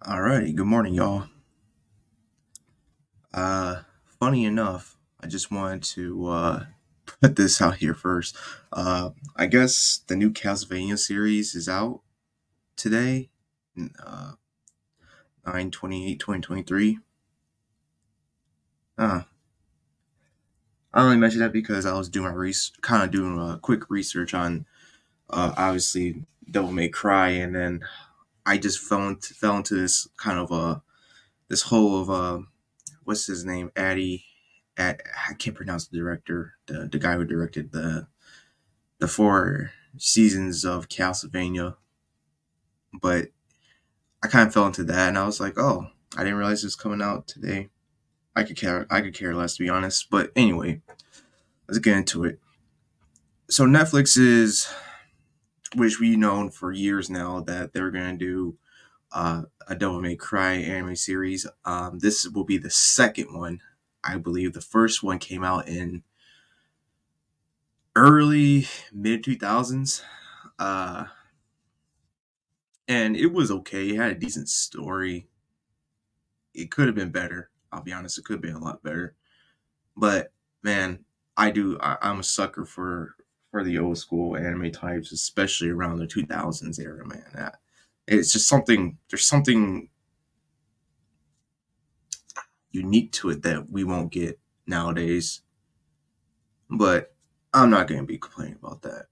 Alrighty, good morning, y'all. Uh, Funny enough, I just wanted to put this out here first. I guess the new Castlevania series is out today, uh, 9/28/2023. Uh, I only mentioned that because I was doing kind of doing a quick research on obviously Devil May Cry, and then I just fell into this kind of this whole of what's his name, Addy. I can't pronounce the director, the guy who directed the four seasons of Castlevania, but I kind of fell into that, and I was like, oh, I didn't realize it was coming out today. I could care less, to be honest. But anyway, let's get into it. So Netflix is, which we've known for years now, that they're gonna do a Devil May Cry anime series. This will be the second one, I believe. The first one came out in early mid 2000s, uh, and it was okay. It had a decent story. It could have been better. I'll be honest, it could have been a lot better. But man, I'm a sucker for the old school anime types, especially around the 2000s era. Man, it's just something. There's something unique to it that we won't get nowadays. But I'm not going to be complaining about that.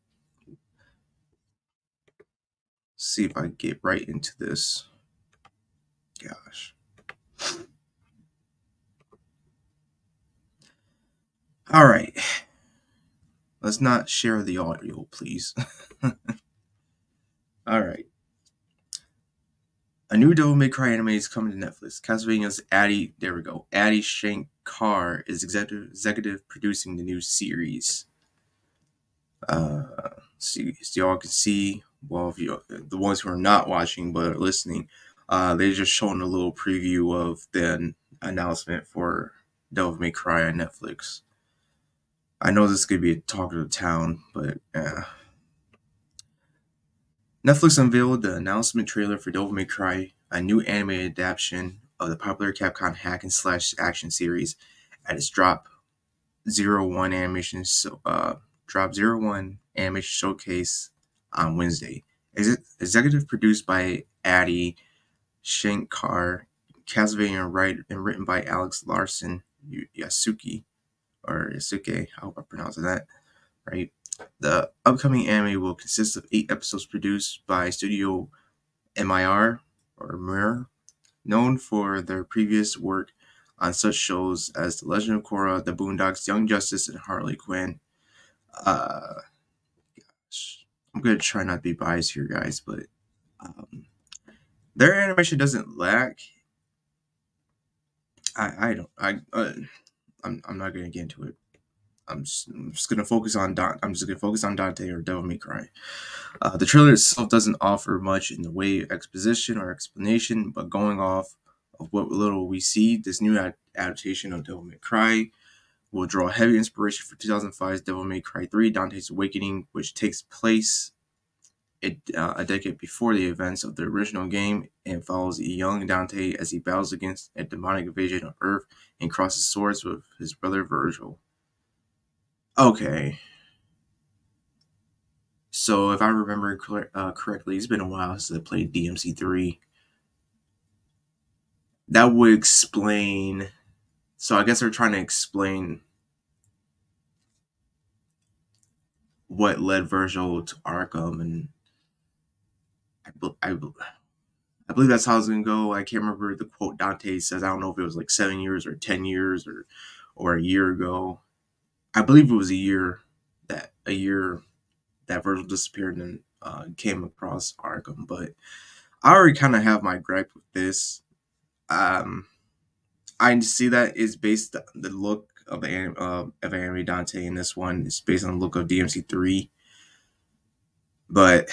See if I get right into this. Gosh. All right. Let's not share the audio, please. All right. A new Devil May Cry anime is coming to Netflix. Castlevania's Addy, there we go. Addy Shankar is executive producing the new series. See, so y'all can see. Well, if you the ones who are not watching but are listening, they just shown a little preview of the announcement for Devil May Cry on Netflix. I know this could be a talk of the town, but Netflix unveiled the announcement trailer for Devil May Cry, a new anime adaptation of the popular Capcom hack and slash action series, at its Drop Zero One animation showcase on Wednesday. Executive produced by Addy Shankar, Castlevania and written by Alex Larson Yasuke, or Yasuke, I hope I pronounced that right. The upcoming anime will consist of 8 episodes produced by Studio MIR, or Mir, known for their previous work on such shows as The Legend of Korra, The Boondocks, Young Justice, and Harley Quinn. Uh, I'm going to try not to be biased here, guys, but um, their animation doesn't lack. I don't. I'm not going to get into it. I'm just gonna focus on Dante or Devil May Cry. The trailer itself doesn't offer much in the way of exposition or explanation, but going off of what little we see, this new adaptation of Devil May Cry will draw heavy inspiration for 2005's Devil May Cry 3: Dante's Awakening, which takes place a decade before the events of the original game and follows a young Dante as he battles against a demonic invasion of Earth and crosses swords with his brother Virgil. Okay. So if I remember correctly, it's been a while since I played DMC3. That would explain. So I guess they're trying to explain what led Virgil to Arkham, and I believe that's how it's gonna go. I can't remember the quote Dante says. I don't know if it was like 7 years or 10 years or a year ago. I believe it was a year that Virgil disappeared and came across Arkham. But I already kind of have my gripe with this. I see that is based the look of Anime Dante in this one is based on the look of DMC3, but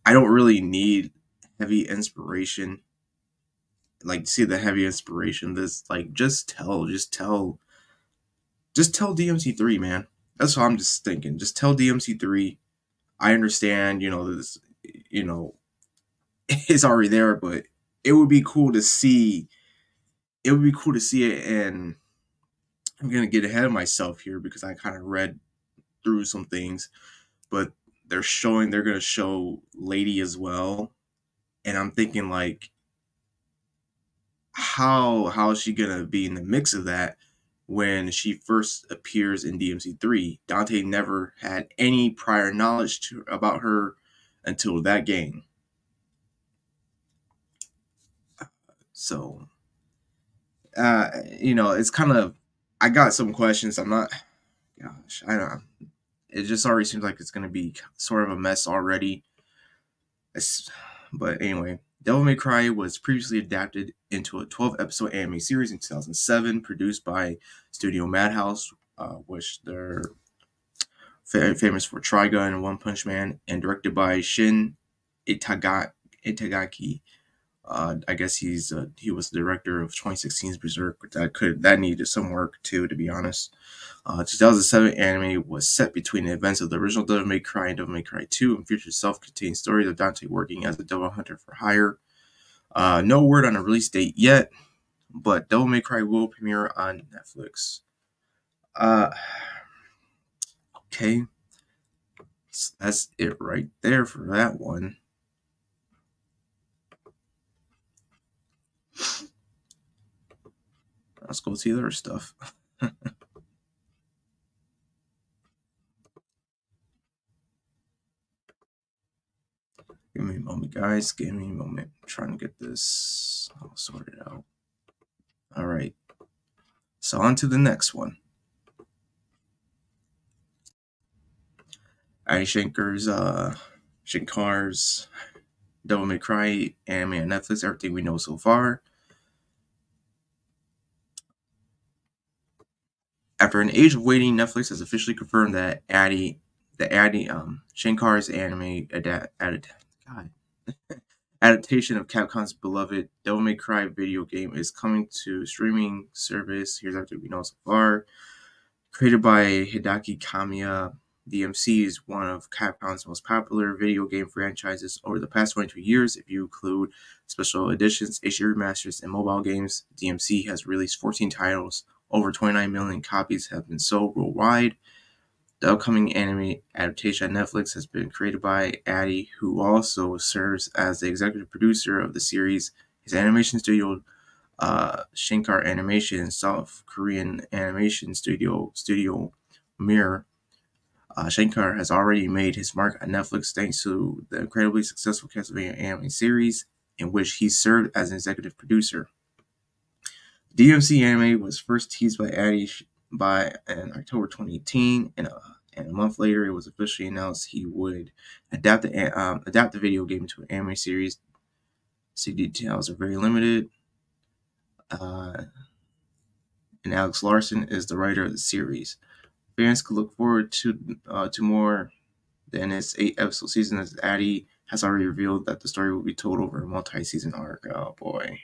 I don't really need heavy inspiration. Like see the heavy inspiration. This like just tell DMC3, man. That's what I'm just thinking. Just tell DMC3. I understand, this, you know, is already there, but it would be cool to see. It would be cool to see it, and I'm gonna get ahead of myself here because I kind of read through some things, but they're gonna show Lady as well, and I'm thinking like, how is she gonna be in the mix of that when she first appears in DMC3? Dante never had any prior knowledge about her until that game. So, it's kind of, I got some questions. I'm not, gosh, I don't know. It just already seems like it's going to be sort of a mess already. But anyway, Devil May Cry was previously adapted into a 12-episode anime series in 2007, produced by Studio Madhouse, which they're famous for Trigun and One Punch Man, and directed by Shin Itagaki. I guess he was the director of 2016's Berserk. That needed some work too, to be honest. 2007 anime was set between the events of the original Devil May Cry and Devil May Cry 2 and featured self-contained stories of Dante working as a devil hunter for hire. No word on a release date yet, but Devil May Cry will premiere on Netflix. Okay. So that's it right there for that one. Let's go see the other stuff. Give me a moment, guys. Give me a moment. I'm trying to get this all sorted out. All right. So on to the next one. Adi Shankar's Devil May Cry anime on Netflix. Everything we know so far. After an age of waiting, Netflix has officially confirmed that Adi Shankar's anime adaptation of Capcom's beloved Devil May Cry video game is coming to streaming service. Here's everything we know so far. Created by Hideki Kamiya, DMC is one of Capcom's most popular video game franchises over the past 22 years. If you include special editions, HD remasters, and mobile games, DMC has released 14 titles. Over 29 million copies have been sold worldwide. The upcoming anime adaptation on Netflix has been created by Adi, who also serves as the executive producer of the series. His animation studio, Shankar Animation, and South Korean animation studio Mirror. Shankar has already made his mark on Netflix thanks to the incredibly successful Castlevania anime series, in which he served as an executive producer. DMC anime was first teased by Adi in October 2018, and a month later, it was officially announced he would adapt the video game into an anime series. See, details are very limited. And Alex Larson is the writer of the series. Fans could look forward to more than its 8-episode season, as Adi has already revealed that the story will be told over a multi-season arc. Oh boy.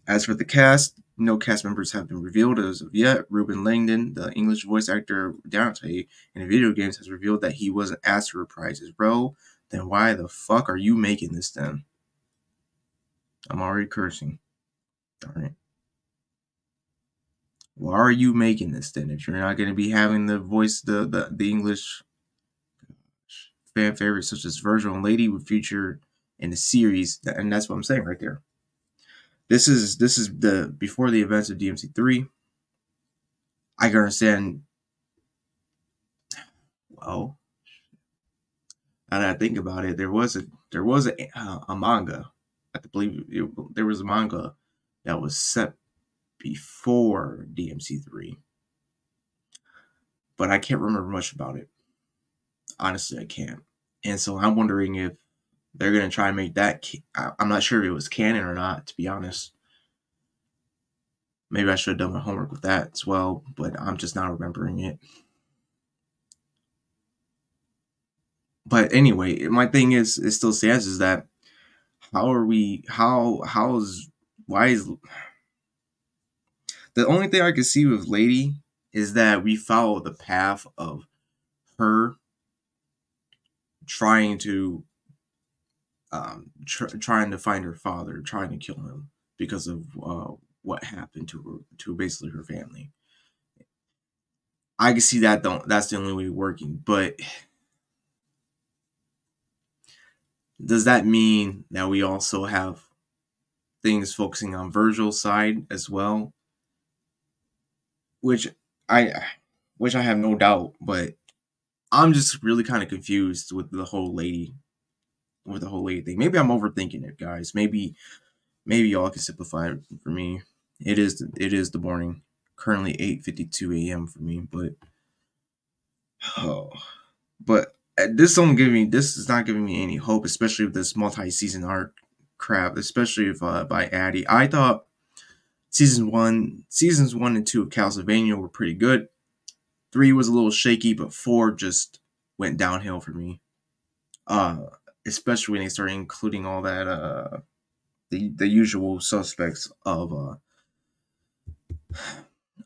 As for the cast, no cast members have been revealed as of yet. Ruben Langdon, the English voice actor Dante in the video games, has revealed that he wasn't asked to reprise his role. Then why the fuck are you making this then? I'm already cursing. Darn it. Why are you making this then if you're not going to be having the voice, the English fan favorites such as Virgil and Lady would feature in the series? And that's what I'm saying right there. This is the before the events of DMC3. I can understand. Well, now that I think about it, there was a manga. I believe there was a manga that was set before DMC3, but I can't remember much about it. Honestly, I can't. And so I'm wondering if they're gonna try and make that. I'm not sure if it was canon or not, to be honest. Maybe I should have done my homework with that as well, but I'm just not remembering it. But anyway, my thing is, it still stands, is that why is the only thing I can see with Lady is that we follow the path of her trying to trying to find her father, trying to kill him because of what happened to her, to basically her family. I can see that that's the only way working, but does that mean that we also have things focusing on Virgil's side as well? Which I I have no doubt, but I'm just really kind of confused with the whole lady thing. Maybe I'm overthinking it, guys. Maybe y'all can simplify it for me. It is the morning. Currently 8:52 a.m. for me, but oh, but this is not giving me any hope, especially with this multi-season arc crap, especially if by Addie. I thought seasons 1 and 2 of Castlevania were pretty good. 3 was a little shaky, but 4 just went downhill for me. Especially when they started including all that the usual suspects of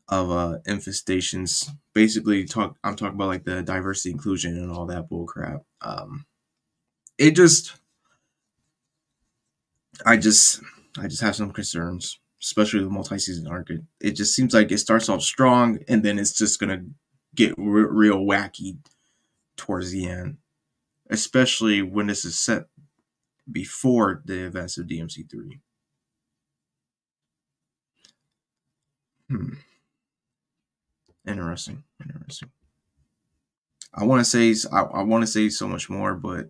infestations. Basically, I'm talking about like the diversity, inclusion, and all that bull crap. It just, I just have some concerns, especially the multi-season arc. It just seems like it starts off strong, and then it's just gonna get real wacky towards the end, especially when this is set before the events of DMC3. Interesting. I want to say so much more, but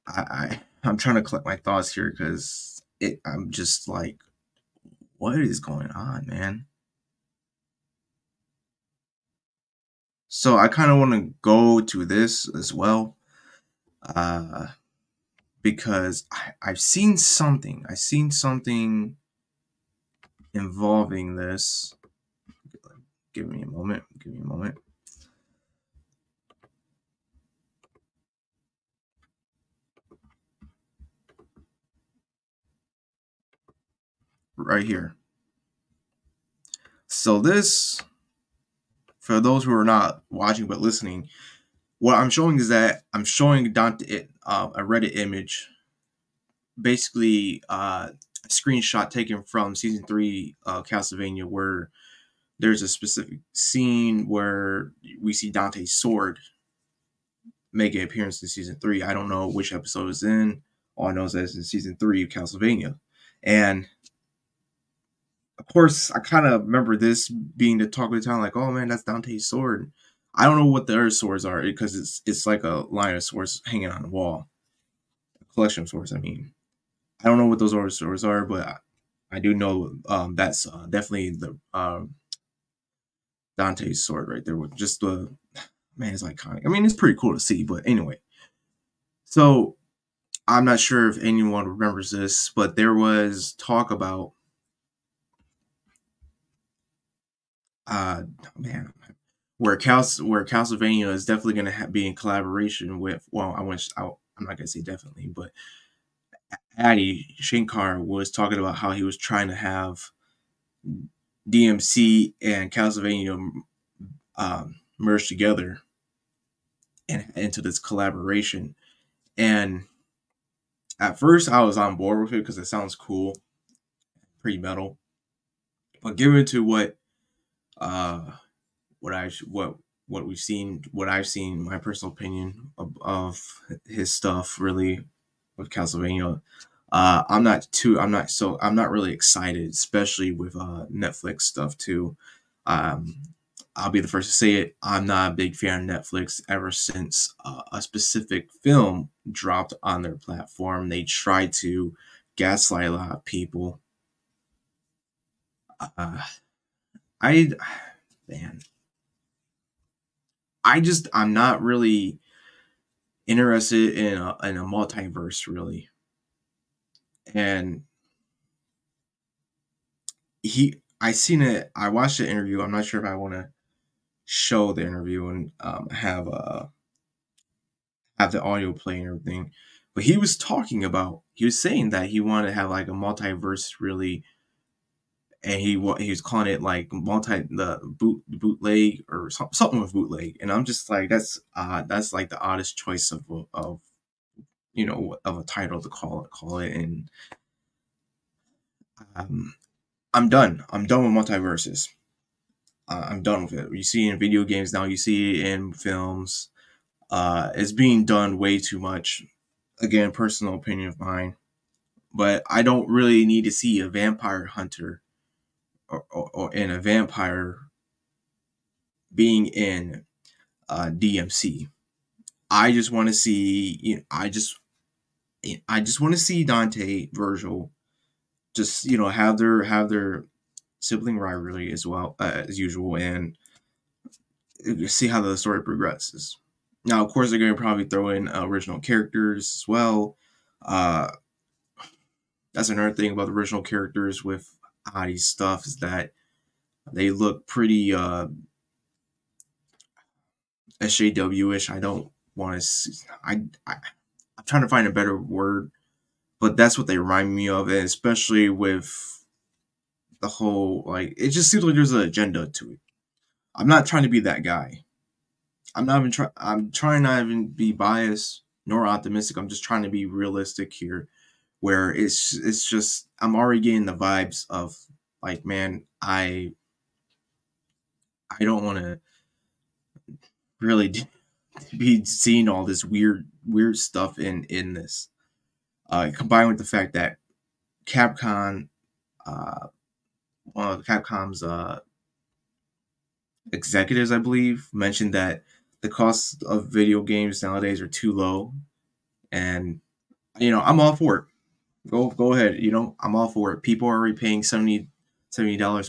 I'm trying to collect my thoughts here because I'm just like, what is going on, man? So I kind of want to go to this as well, because I've seen something. Involving this. Give me a moment. Right here. So this, for those who are not watching but listening, what I'm showing is that I'm showing Dante a Reddit image, basically a screenshot taken from season 3 Castlevania, where there's a specific scene where we see Dante's sword make an appearance in season 3. I don't know which episode it's in. All I know is that it's in season 3 of Castlevania. And of course, I kind of remember this being the talk of the town, like, oh man, that's Dante's sword. I don't know what the other swords are because it's like a line of swords hanging on the wall. A collection of swords, I mean. I don't know what those other swords are, but I do know that's definitely the Dante's sword right there. With just the, man, it's iconic. I mean, it's pretty cool to see, but anyway. So I'm not sure if anyone remembers this, but there was talk about man, where Castlevania is definitely going to be in collaboration with. Well, I'm not going to say definitely, but Adi Shankar was talking about how he was trying to have DMC and Castlevania merge together and into this collaboration. And at first, I was on board with it because it sounds cool, pretty metal. But given to what we've seen, what I've seen, my personal opinion of his stuff, really, with Castlevania, I'm not really excited, especially with Netflix stuff too. I'll be the first to say it. I'm not a big fan of Netflix ever since a specific film dropped on their platform. They tried to gaslight a lot of people. Man, I'm not really interested in a multiverse, really. And I watched the interview. I'm not sure if I want to show the interview and have the audio play and everything, but he was saying that he wanted to have like a multiverse, really, and he was calling it like bootleg or something with bootleg, and I'm just like, that's like the oddest choice of of a title to call it, and um, I'm done with multiverses. I'm done with it. You see it in video games now. You see it in films. It's being done way too much. Again, personal opinion of mine, but I don't really need to see a vampire hunter or in a vampire being in DMC. I just want to see. I just want to see Dante, Virgil, just have their sibling rivalry as well as usual, and see how the story progresses. Now, of course, they're going to probably throw in original characters as well. Uh, that's another thing about the original characters with Adi's stuff, is that they look pretty SJW-ish. I don't want to. I'm trying to find a better word, but that's what they remind me of, and especially with the whole, like, it just seems like there's an agenda to it. I'm not trying to be that guy. I'm trying not even be biased nor optimistic. I'm just trying to be realistic here, where it's just I'm already getting the vibes of, like, man, I don't want to really be seeing all this weird stuff in this. Combined with the fact that Capcom, one of Capcom's executives, I believe, mentioned that the cost of video games nowadays are too low, and I'm all for it. Go ahead. I'm all for it. People are already paying $70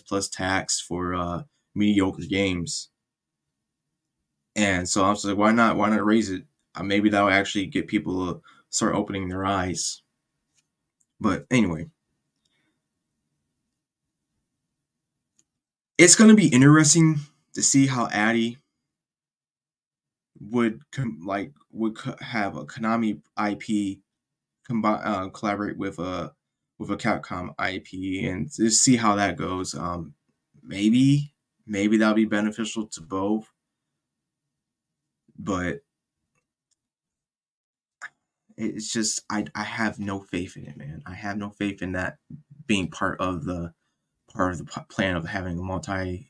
plus tax for mediocre games, and so I was like, why not? Why not raise it? Maybe that will actually get people to start opening their eyes. But anyway, it's going to be interesting to see how Addy would have a Konami IP collaborate with a Capcom IP, and just see how that goes. Maybe that'll be beneficial to both, but it's just I have no faith in it, man. I have no faith in that being part of the plan of having a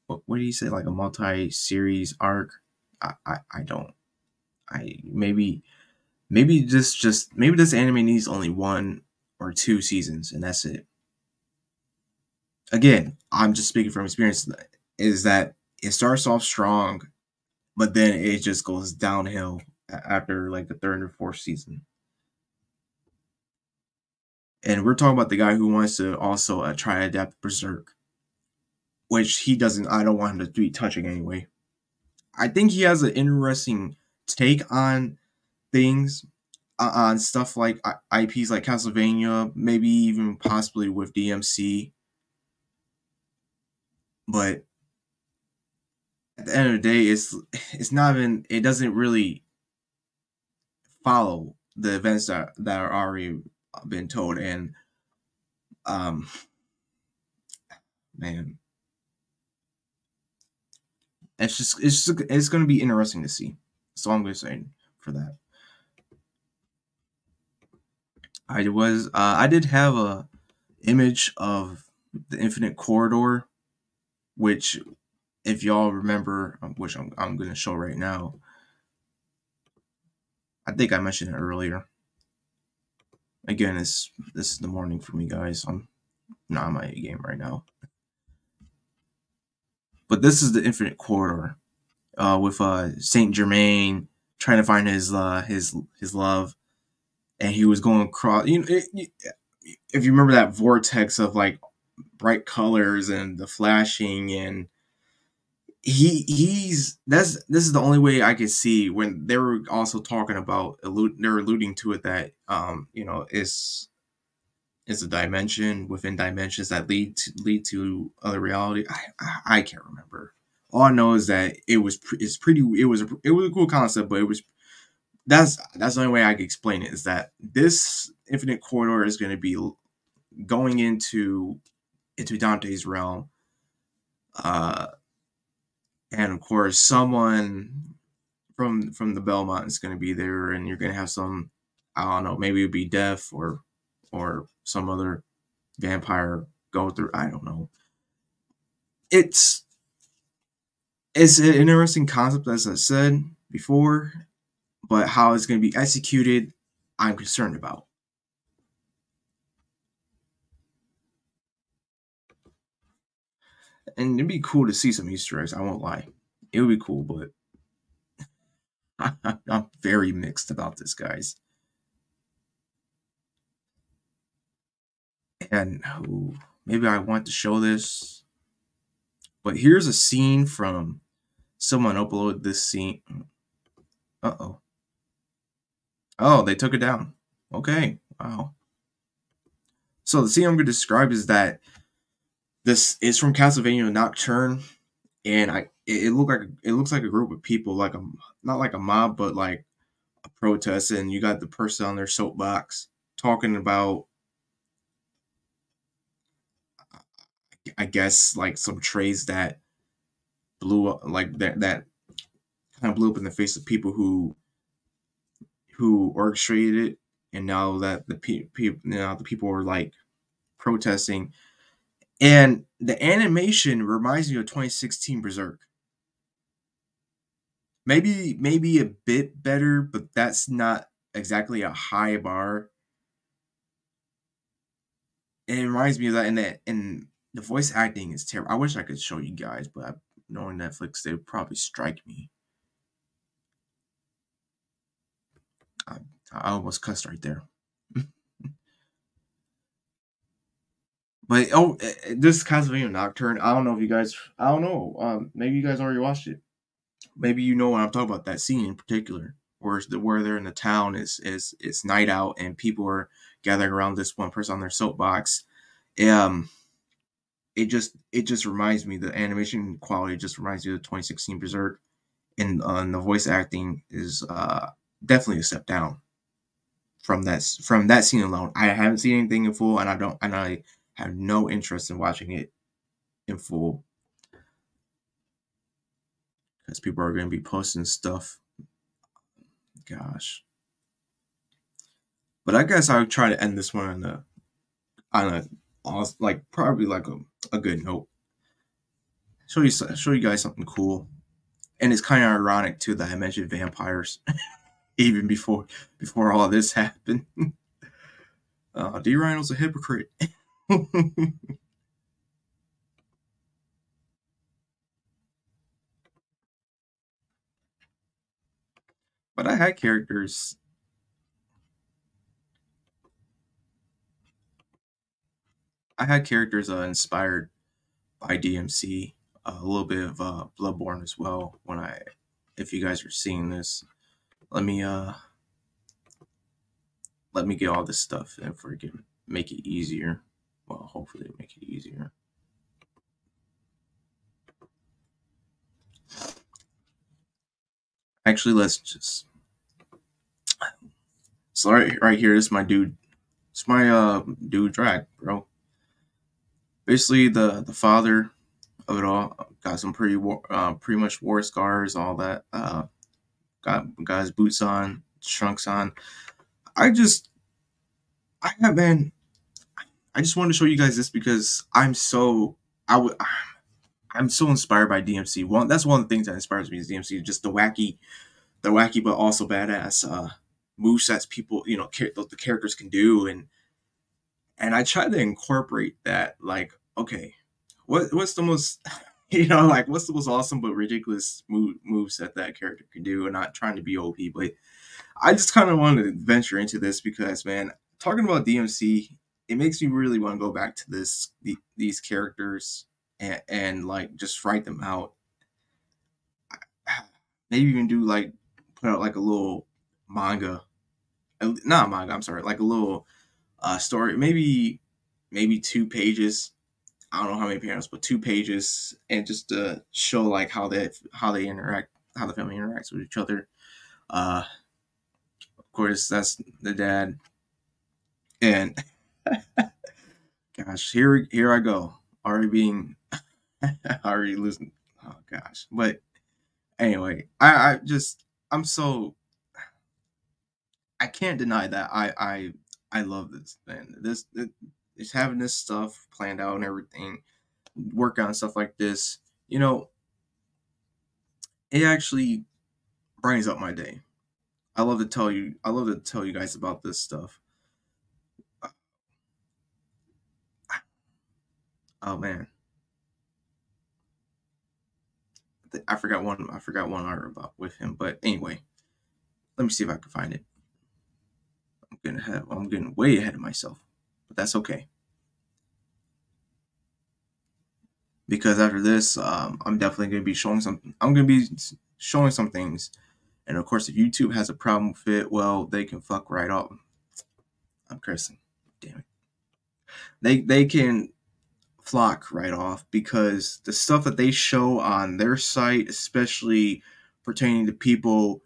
what do you say, like a multi-series arc. I don't. Maybe this anime needs only 1 or 2 seasons, and that's it. Again, I'm just speaking from experience, is that it starts off strong, but then it just goes downhill after like the 3rd or 4th season. And we're talking about the guy who wants to also try to adapt Berserk, which he doesn't. I don't want him to be touching anyway. I think he has an interesting take on things, on stuff like IPs like Castlevania, maybe even possibly with DMC. But at the end of the day, it's not even. It doesn't really follow the events that are already been told, and man, it's going to be interesting to see. That's all I'm going to say for that. I did have a image of the Infinite Corridor, which, if y'all remember, which I'm going to show right now. I think I mentioned it earlier. Again, this is the morning for me, guys. I'm not on my game right now. But this is the Infinite Corridor, with Saint Germain trying to find his love, and he was going across. If you remember that vortex of like bright colors and the flashing, and this is the only way I could see when they were also talking about they're alluding to it, that it's a dimension within dimensions that lead to other reality. I can't remember. All I know is that it was a cool concept, but that's the only way I can explain it, is that this Infinite Corridor is going to be going into into Dante's realm. Uh, and of course, someone from the Belmont is going to be there, and you're going to have some, I don't know, maybe it'd be Death or some other vampire go through. I don't know. It's it's an interesting concept, as I said before, but how it's going to be executed, I'm concerned about. And it'd be cool to see some Easter eggs. I won't lie, it would be cool, but I'm very mixed about this, guys. And ooh, maybe I want to show this, but here's a scene from someone uploaded this scene. Uh-oh. Oh, they took it down. Okay. Wow. So the scene I'm going to describe is that this is from Castlevania Nocturne, and it looks like a group of people, like a not like a mob, but like a protest, and you got the person on their soapbox talking about, I guess, like some trades that blew up, like that kind of blew up in the face of people who orchestrated it, and now that the people are like protesting, and the animation reminds me of 2016 Berserk. Maybe a bit better, but that's not exactly a high bar. And it reminds me of that, and the voice acting is terrible. I wish I could show you guys, but knowing Netflix, they would probably strike me. I, I almost cussed right there. But this Castlevania Nocturne, I don't know if you guys, I don't know. Maybe you guys already watched it. Maybe you know what I'm talking about. That scene in particular, where they're in the town, is it's night out and people are gathering around this one person on their soapbox. Um, it just reminds me, the animation quality just reminds me of 2016 Berserk, and the voice acting is definitely a step down from that scene alone. I haven't seen anything in full, and I have no interest in watching it in full because people are going to be posting stuff. Gosh, but I guess I'll try to end this one on a like probably like a good note. Show you guys something cool, and it's kind of ironic too that I mentioned vampires even before all of this happened. D. Rhino's a hypocrite. But I had characters. I had characters inspired by DMC. A little bit of Bloodborne as well. If you guys are seeing this, let me uh, let me get all this stuff and forgive, make it easier. Well, hopefully, make it easier. Actually, let's just. So right here, this is my dude. It's my dude drag, bro. Basically, the father of it all. Got some pretty much war scars, all that. Got his boots on, trunks on. I just, I have been. I just wanted to show you guys this because I would. I'm so inspired by DMC. That's one of the things that inspires me is DMC. Just the wacky but also badass movesets people, the characters can do, and I try to incorporate that. Like, okay, what's the most like what's the most awesome but ridiculous moves that character can do, and not trying to be OP, but I just kind of wanted to venture into this because, man, talking about DMC, it makes me really want to go back to these characters and like just write them out. Maybe even do like put out like a little manga, not manga. I'm sorry, like a little story. Maybe 2 pages. I don't know how many panels, but 2 pages, and just to show like how they interact, how the family interacts with each other. Of course, that's the dad, and gosh, here I go. already being already losing. Oh gosh, but anyway, I just I'm so I can't deny that I love this, man. It's having this stuff planned out and everything, work on stuff like this. You know, it actually brightens up my day. I love to tell you. I love to tell you guys about this stuff. Oh man, I forgot one. I forgot one art about with him. But anyway, let me see if I can find it. I'm getting way ahead of myself, but that's okay. Because after this, I'm definitely going to be showing some. I'm going to be showing some things, and of course, if YouTube has a problem with it, well, they can fuck right off. I'm cursing. Damn it. They can flock right off because the stuff that they show on their site, especially pertaining to people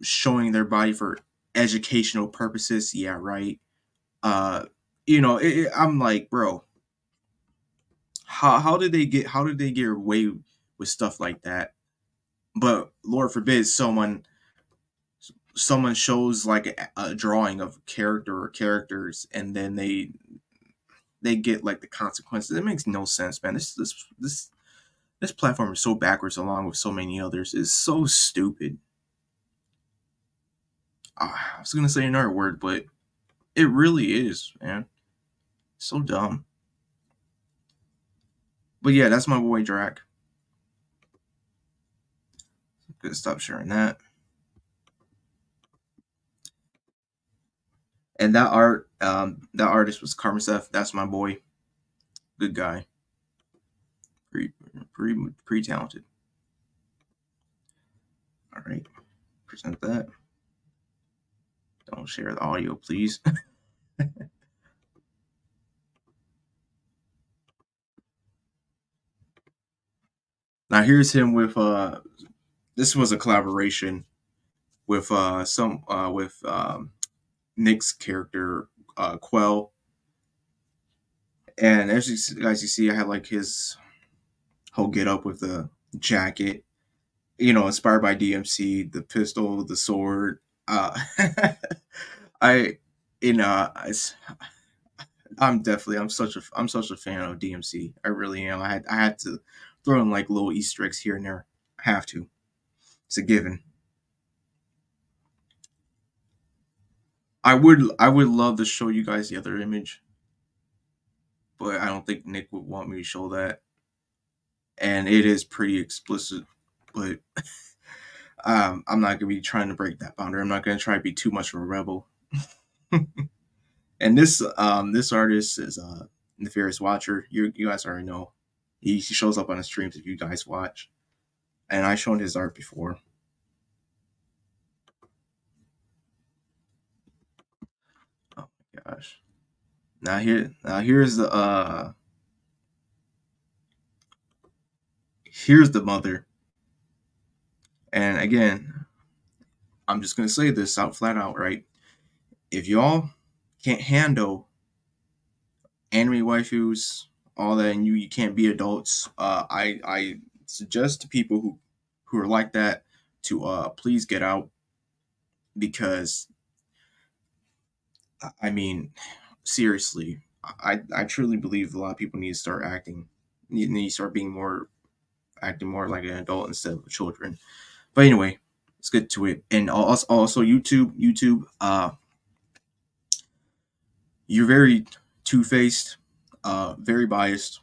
showing their body for educational purposes, yeah, right. Uh, I'm like, bro, how did they get away with stuff like that? But Lord forbid someone shows like a drawing of a character or characters, and then they get like the consequences. It makes no sense, man. This platform is so backwards, along with so many others. It's so stupid. I was gonna say another word, but it really is, man. So dumb. But yeah, that's my boy Drac. Gonna stop sharing that. And that artist was Karmaseth. That's my boy. Good guy. Pretty talented. All right, present that. Don't share the audio, please. Now here's him with this was a collaboration with Nick's character Quell, and as you guys you see, I had like his whole get up with the jacket, inspired by DMC, the pistol, the sword. I, I'm such a fan of DMC. I really am. I had to throw in like little Easter eggs here and there. I have to. It's a given. I would love to show you guys the other image, but I don't think Nick would want me to show that. And it is pretty explicit, but I'm not gonna be trying to break that boundary. I'm not gonna try to be too much of a rebel. And this artist is Nefarious Watcher. You guys already know. He shows up on the streams if you guys watch. And I shown his art before. Oh my gosh. Here's the mother. And again, I'm just gonna say this out flat out, right? If y'all can't handle anime waifus, all that, and you can't be adults, I suggest to people who are like that to please get out, because I mean, seriously, I truly believe a lot of people need to start need to start acting more like an adult instead of children. But anyway, let's get to it. And also YouTube, you're very two-faced, very biased,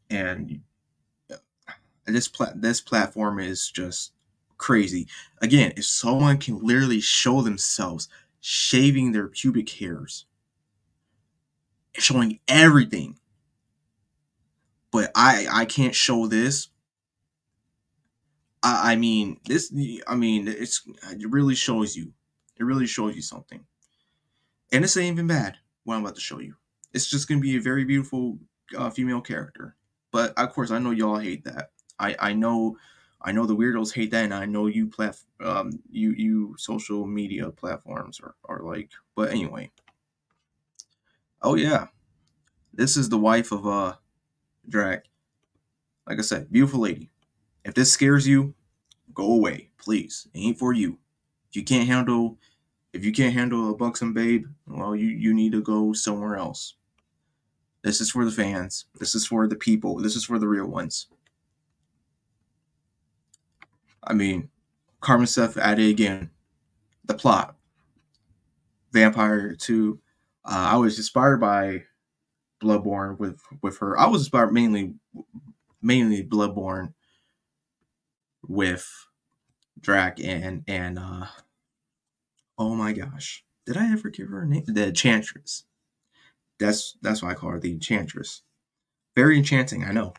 and this platform is just crazy. Again, if someone can literally show themselves shaving their pubic hairs, showing everything, but I can't show this. I mean this. I mean it really shows you. It really shows you something, and this ain't even bad. What I'm about to show you. It's just gonna be a very beautiful female character. But of course, I know y'all hate that. I know the weirdos hate that, and I know you social media platforms are like. But anyway, oh yeah. This is the wife of Drac. Like I said, beautiful lady. If this scares you, go away, please. It ain't for you. If you can't handle a buxom babe, well, you need to go somewhere else. This is for the fans. This is for the people. This is for the real ones. I mean, Carmen Seth at it again. The plot. Vampire 2. I was inspired by Bloodborne with her. I was inspired mainly Bloodborne with Drac and oh my gosh. Did I ever give her a name? The Enchantress. That's why I call her the Enchantress. Very enchanting, I know.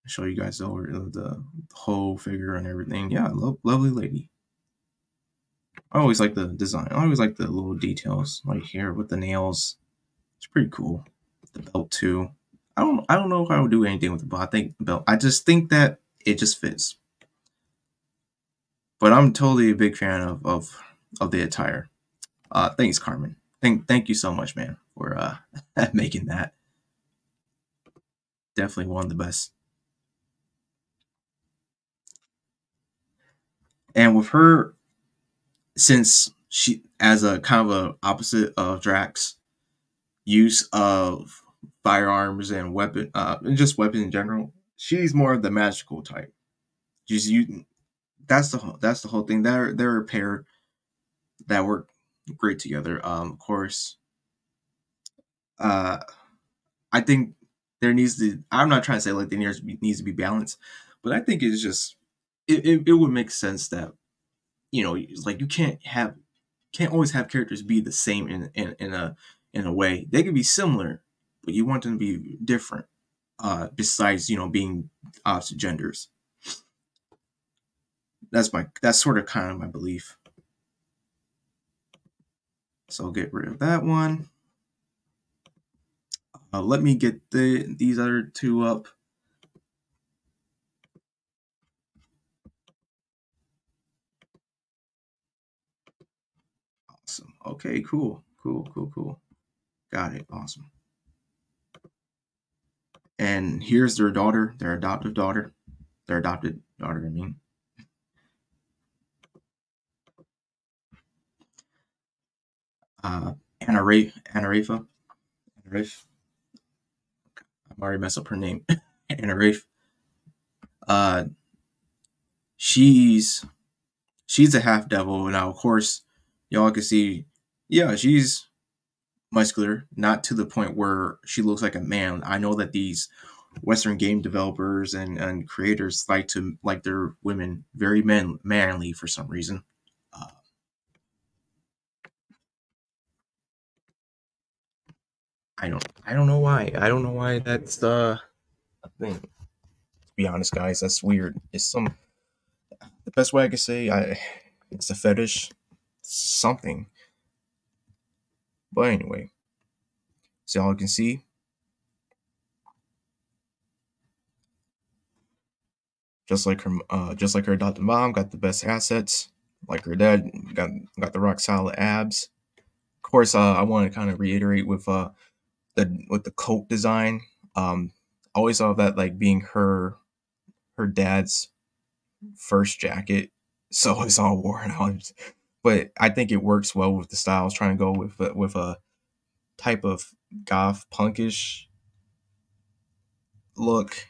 Show you guys over the whole figure and everything. Yeah, lovely lady. I always like the design. I always like the little details right here with the nails. It's pretty cool. The belt too. I don't know if I would do anything with the belt. I think the belt. I just think that it just fits. But I'm totally a big fan of the attire. Thanks, Carmen. Thank you so much, man, for making that. Definitely one of the best. And with her, since she as a kind of a opposite of Drax, use of firearms and and just weapons in general, she's more of the magical type. Just you. That's the whole thing. They're a pair that work great together. Of course, uh, I think there needs to. I'm not trying to say like there needs to be balance, but I think it's just it would make sense that like you can't always have characters be the same in a way. They can be similar, but you want them to be different. Besides being opposite genders. That's sort of kind of my belief. So I'll get rid of that one. Let me get these other two up. Awesome. Okay, cool. Got it. Awesome. And here's their daughter, their adopted daughter. Their adopted daughter, I mean. Anna Rafe. I've already messed up her name. Anna Rafe. Uh, she's a half devil. Now, of course, y'all can see, yeah, she's muscular, not to the point where she looks like a man. I know that these Western game developers and creators like their women very manly for some reason. Uh, I don't know why. I don't know why that's a thing. To be honest, guys, that's weird. It's the best way I could say it's a fetish, something. But anyway, so y'all can see, just like her adopted mom, got the best assets. Like her dad, got the rock solid abs. Of course, I want to kind of reiterate with the coat design. I always saw that like being her dad's first jacket, so it's all worn out. But I think it works well with the style. I was trying to go with a type of goth punkish look,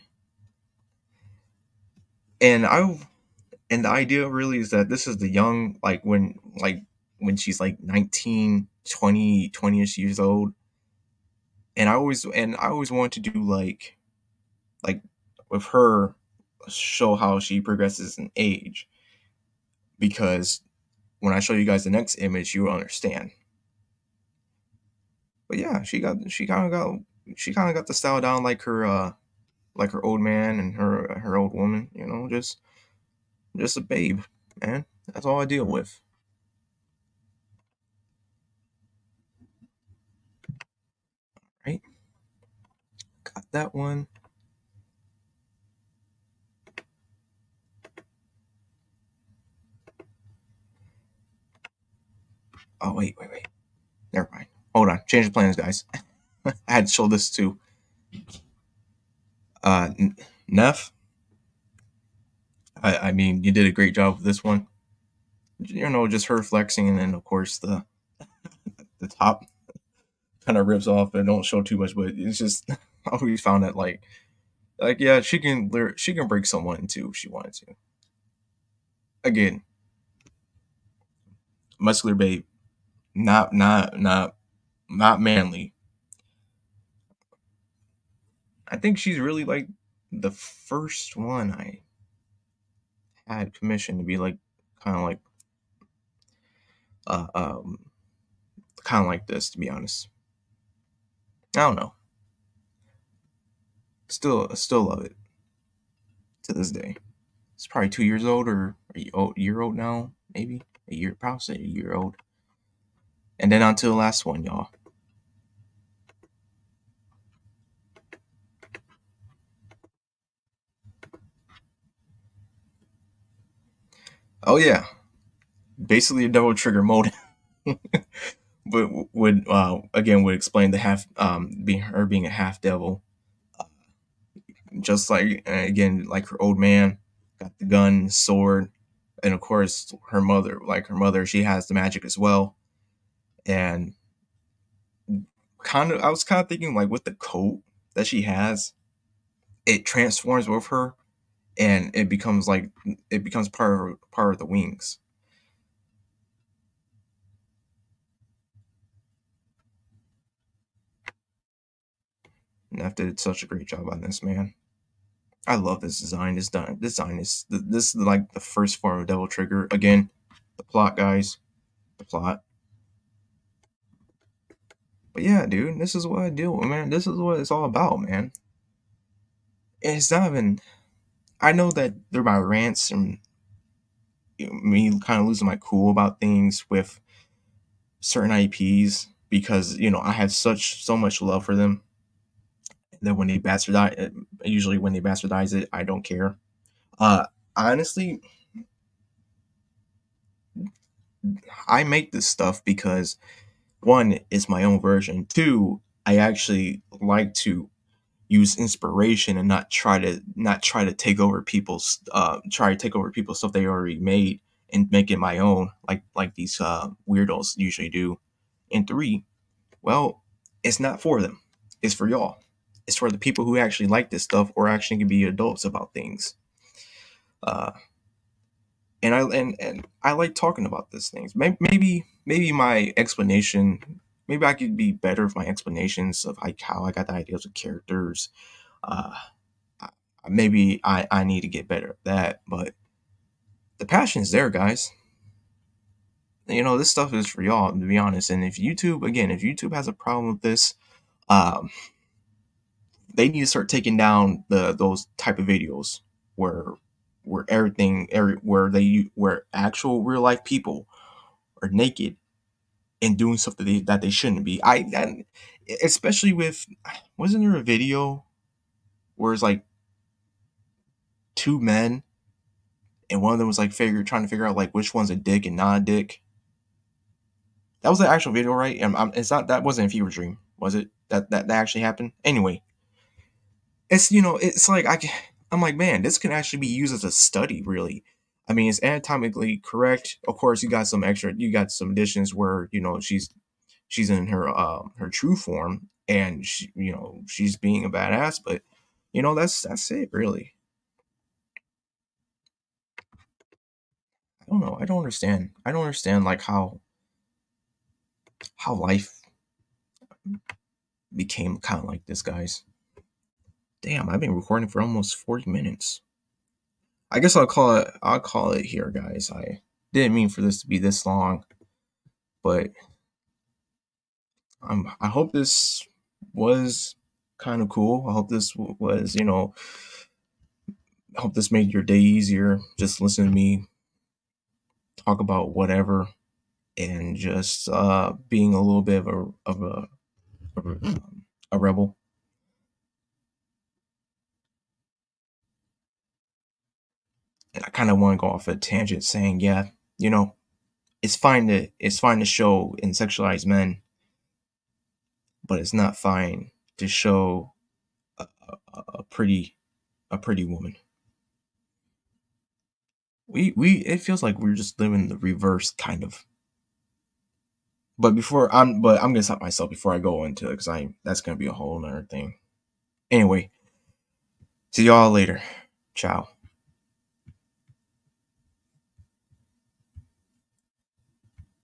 and the idea really is that this is the young when she's like 19, 20ish years old, and I always wanted to do like with her, show how she progresses in age, because when I show you guys the next image, you will understand. But yeah, she kind of got the style down like her old man and her old woman. Just a babe, man. That's all I deal with. Right? Got that one. Oh wait. Never mind. Hold on. Change the plans, guys. I had to show this to uh Neff. I mean, you did a great job with this one. Just her flexing, and then of course the top kind of rips off and don't show too much, but it's just I always found that yeah, she can break someone in two if she wanted to. Again, muscular babe, not manly. I think she's really like the first one I had commissioned to be like kind of like uh um kind of like this, to be honest. I don't know. Still love it to this day. It's probably 2 years old or a year old now, maybe a year, probably a year old. And then on to the last one, y'all. Oh yeah, basically a double trigger mode, but would explain the half being a half devil, just like again like her old man got the gun, sword, and of course her mother, she has the magic as well, and I was kind of thinking like with the coat that she has, it transforms with her, and it becomes part of the wings. Neff did such a great job on this, man. I love this design. This is like the first form of Devil Trigger. Again, the plot, guys, the plot. But yeah, dude, this is what I deal with, man. This is what it's all about, man. It's not even. I know that they're my rants and me kind of losing my cool about things with certain IPs because I have so much love for them. And then when they bastardize, usually when they bastardize it, I don't care. Uh, Honestly, I make this stuff because one is my own version. Two, I actually like to use inspiration and not try to take over people's stuff they already made and make it my own, like these weirdos usually do. And three, well, it's not for them. It's for y'all. It's for the people who actually like this stuff or actually can be adults about things. Uh, and I like talking about these things. Maybe my explanation. Maybe I could be better with my explanations of like how I got the ideas of characters. Uh, Maybe I need to get better at that. But the passion is there, guys. This stuff is for y'all, to be honest. And if YouTube has a problem with this, um, they need to start taking down those type of videos where where actual real life people are naked and doing stuff that they shouldn't be. Especially with, wasn't there a video where it's like two men and one of them was like trying to figure out like which one's a dick and not a dick. That was the actual video, right? It's not, that wasn't a fever dream, was it? That actually happened. Anyway, it's like I'm like, man, this can actually be used as a study, really. I mean, it's anatomically correct. Of course, you got some additions where she's in her true form and she's being a badass, but that's it, really. I don't know. I don't understand like how life became kind of like this, guys. Damn, I've been recording for almost 40 minutes. I guess I'll call it here, guys. I didn't mean for this to be this long, but I hope this was kind of cool. I hope this was, I hope this made your day easier. Just listen to me talk about whatever and just being a little bit of a rebel. And I kind of want to go off a tangent saying, yeah, it's fine to show and sexualize men, but it's not fine to show a pretty woman. It feels like we're just living the reverse kind of. But I'm gonna stop myself before I go into it, because that's gonna be a whole nother thing. Anyway, see y'all later. Ciao.